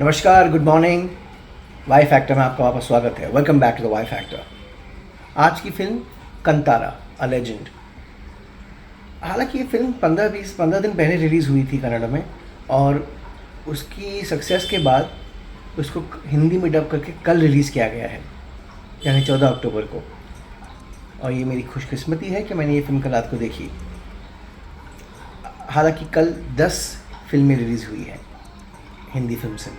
नमस्कार, good morning. Y factor में आपका वापस स्वागत है। Welcome back to the Y factor. आज की फिल्म कंतारा अ लेजेंड। हालांकि ये फिल्म 15 दिन पहले रिलीज़ हुई थी कन्नड़ में, और उसकी सक्सेस के बाद उसको हिंदी में डब करके कल रिलीज़ किया गया है, यानी 14 अक्टूबर को। और ये मेरी खुशकिस्मती है कि मैंने ये फिल्म कल रात को देखी। हालांकि कल 10 फिल्में रिलीज़ हुई हैं हिंदी फिल्म से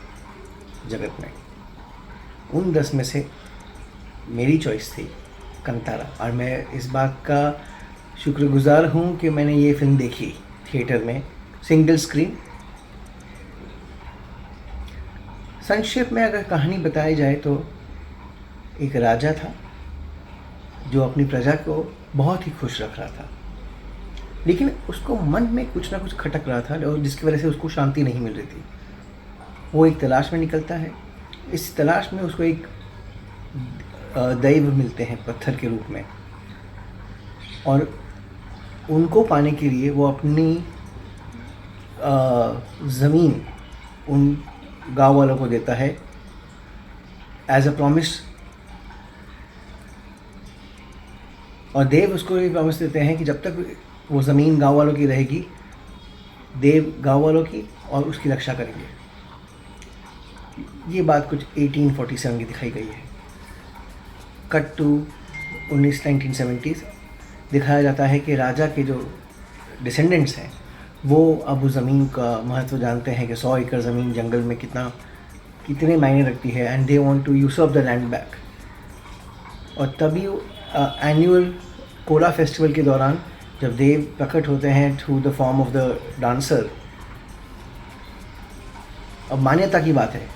जगत में। उन 10 में से मेरी चॉइस थी कंतारा, और मैं इस बात का शुक्रगुजार हूँ कि मैंने ये फिल्म देखी थिएटर में, सिंगल स्क्रीन। संक्षेप में अगर कहानी बताई जाए तो एक राजा था जो अपनी प्रजा को बहुत ही खुश रख रहा था, लेकिन उसको मन में कुछ ना कुछ खटक रहा था, और जिसकी वजह से उसको शांति नहीं मिल रही थी। वो एक तलाश में निकलता है। इस तलाश में उसको एक दैव मिलते हैं पत्थर के रूप में, और उनको पाने के लिए वो अपनी ज़मीन उन गांव वालों को देता है एज अ प्रॉमिस। और देव उसको ये प्रॉमिस देते हैं कि जब तक वो ज़मीन गांव वालों की रहेगी, देव गांव वालों की और उसकी रक्षा करेंगे। ये बात कुछ 1847 की दिखाई गई है। कट टू 1970s दिखाया जाता है कि राजा के जो डिसेंडेंट्स हैं वो अब उस ज़मीन का महत्व जानते हैं कि 100 एकड़ ज़मीन जंगल में कितने मायने रखती है, and they want to usurp the land back. और तभी एनुअल कोला फेस्टिवल के दौरान जब देव प्रकट होते हैं through the form of the dancer, अब मान्यता की बात है,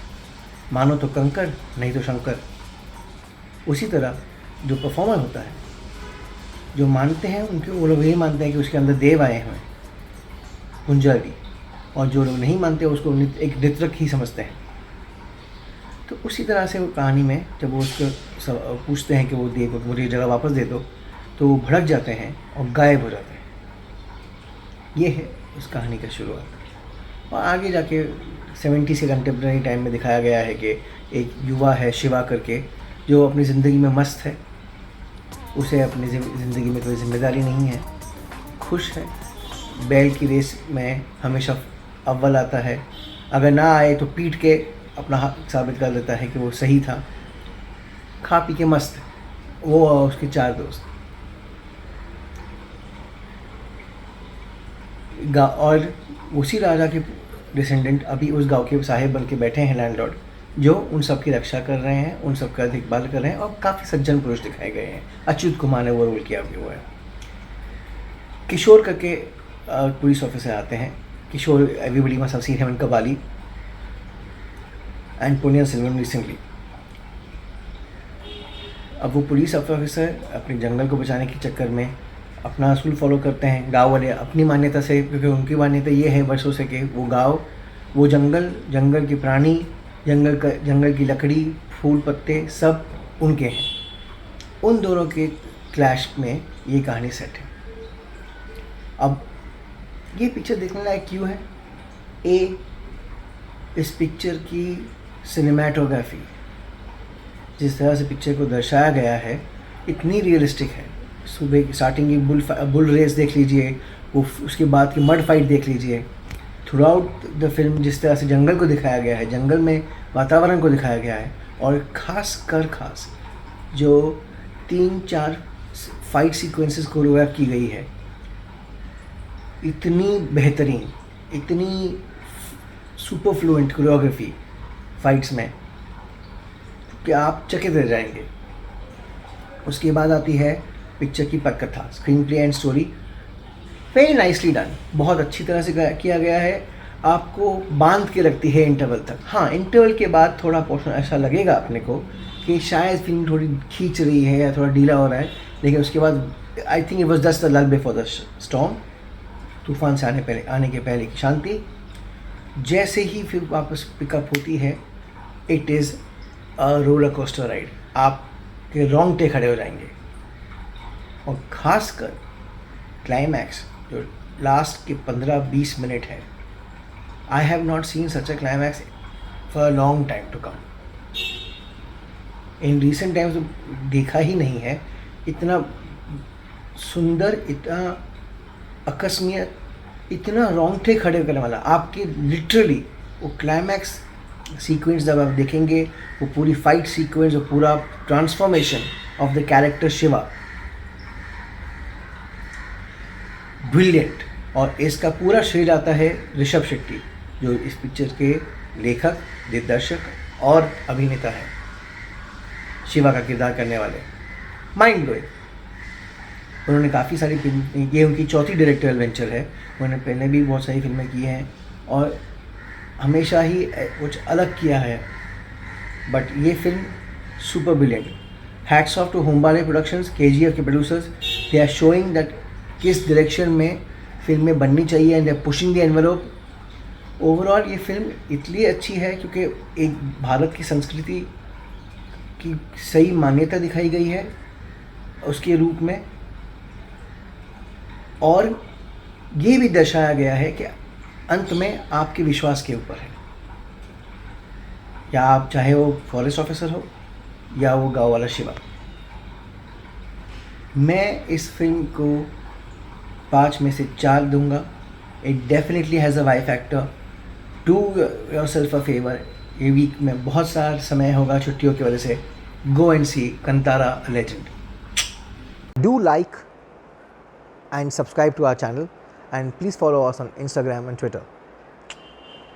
मानो तो कंकर नहीं तो शंकर। उसी तरह जो परफॉर्मर होता है, जो मानते हैं उनके, वो लोग यही मानते हैं कि उसके अंदर देव आए हुए हैं, पुंजारी, और जो लोग नहीं मानते उसको एक नृत्यक ही समझते हैं। तो उसी तरह से वो कहानी में जब वो उसको पूछते हैं कि वो देव को मुझे जगह वापस दे दो, तो वो भड़क जाते हैं और गायब हो जाते हैं। ये है उस कहानी का शुरुआत। और आगे जाके 70 से कंटेम्प्रेरी टाइम में दिखाया गया है कि एक युवा है शिवा करके, जो अपनी ज़िंदगी में मस्त है, उसे अपनी ज़िंदगी में कोई जिम्मेदारी नहीं है, खुश है, बैल की रेस में हमेशा अव्वल आता है, अगर ना आए तो पीट के अपना हक साबित कर देता है कि वो सही था, खा पी के मस्त है, वो और उसके 4 दोस्त। और उसी राजा के डिसेंडेंट अभी उस गांव के साहिब बन के बैठे हैं, लैंडलॉर्ड, जो उन सब की रक्षा कर रहे हैं, उन सब का देखभाल कर रहे हैं, और काफ़ी सज्जन पुरुष दिखाए गए हैं। अच्युत कुमार ने वो रोल किया भी हुआ है। किशोर करके पुलिस ऑफिसर आते हैं। Kishore, everybody must have seen him in Kabali and Puniya Selvam recently. अब वो पुलिस ऑफिसर अपने जंगल को बचाने के चक्कर में अपना असूल फॉलो करते हैं। गांव वाले अपनी मान्यता से, क्योंकि उनकी मान्यता ये है वर्षों से कि वो गांव, वो जंगल के प्राणी, जंगल की लकड़ी, फूल पत्ते सब उनके हैं। उन दोनों के क्लैश में ये कहानी सेट है। अब ये पिक्चर देखने लायक क्यों है? इस पिक्चर की सिनेमाटोग्राफी, जिस तरह से पिक्चर को दर्शाया गया है, इतनी रियलिस्टिक है। सुबह की स्टार्टिंग की बुल रेस देख लीजिए, वो उसके बाद की मड फाइट देख लीजिए। थ्रू आउट द फिल्म जिस तरह से जंगल को दिखाया गया है, जंगल में वातावरण को दिखाया गया है, और खास जो 3-4 फाइट सीक्वेंसेस कोरियोग्राफ की गई है, इतनी बेहतरीन, इतनी सुपर फ्लुएंट कोरियोग्राफी फाइट्स में कि आप चकित रह जाएंगे। उसके बाद आती है पिक्चर की पटकथा, screen play and story, very nicely done, बहुत अच्छी तरह से किया गया है। आपको बांध के रखती है इंटरवल तक। हाँ, इंटरवल के बाद थोड़ा पोर्शन ऐसा लगेगा अपने को कि शायद फिल्म थोड़ी खींच रही है या थोड़ा ढीला हो रहा है, लेकिन उसके बाद I think it was just the luck before the storm, तूफान से आने के पहले की शांति। जैसे ही फिर वापस पिकअप होती है, it is a roller coaster ride, आपके रोंगटे खड़े हो जाएंगे। और ख़ासकर क्लाइमैक्स जो लास्ट के 15-20 मिनट है, I have not seen such a climax for a long time to come. In recent times देखा ही नहीं है इतना सुंदर, इतना अकस्मित, इतना रोंगटे खड़े करने वाला। आपके लिटरली वो क्लाइमैक्स सीक्वेंस जब आप देखेंगे, वो पूरी फाइट सीक्वेंस, वो पूरा transformation of the character Shiva, brilliant. और इसका पूरा श्रेय जाता है ऋषभ शेट्टी, जो इस पिक्चर के लेखक, दिग्दर्शक और अभिनेता है, शिवा का किरदार करने वाले। Mind blowing. उन्होंने काफ़ी सारी फिल्म, ये उनकी चौथी डायरेक्टोरियल वेंचर है। उन्होंने पहले भी बहुत सारी फिल्में की हैं और हमेशा ही कुछ अलग किया है, बट ये film super brilliant. Hats off to Hombale productions, KGF के producers. They are showing that किस डायरेक्शन में फिल्में बननी चाहिए and they are pushing the envelope. Overall ये फिल्म इसलिए अच्छी है क्योंकि एक भारत की संस्कृति की सही मान्यता दिखाई गई है उसके रूप में, और ये भी दर्शाया गया है कि अंत में आपके विश्वास के ऊपर है, या आप चाहे वो फॉरेस्ट ऑफिसर हो या वो गांव वाला शिवा। मैं इस फिल्म को 5 में से 4 दूंगा। It definitely has a Y factor. Do yourself a favour, ये वीक में बहुत सारा समय होगा छुट्टियों की वजह से, go and see Kantara a legend. Do like and subscribe to our channel, and please follow us on Instagram and Twitter.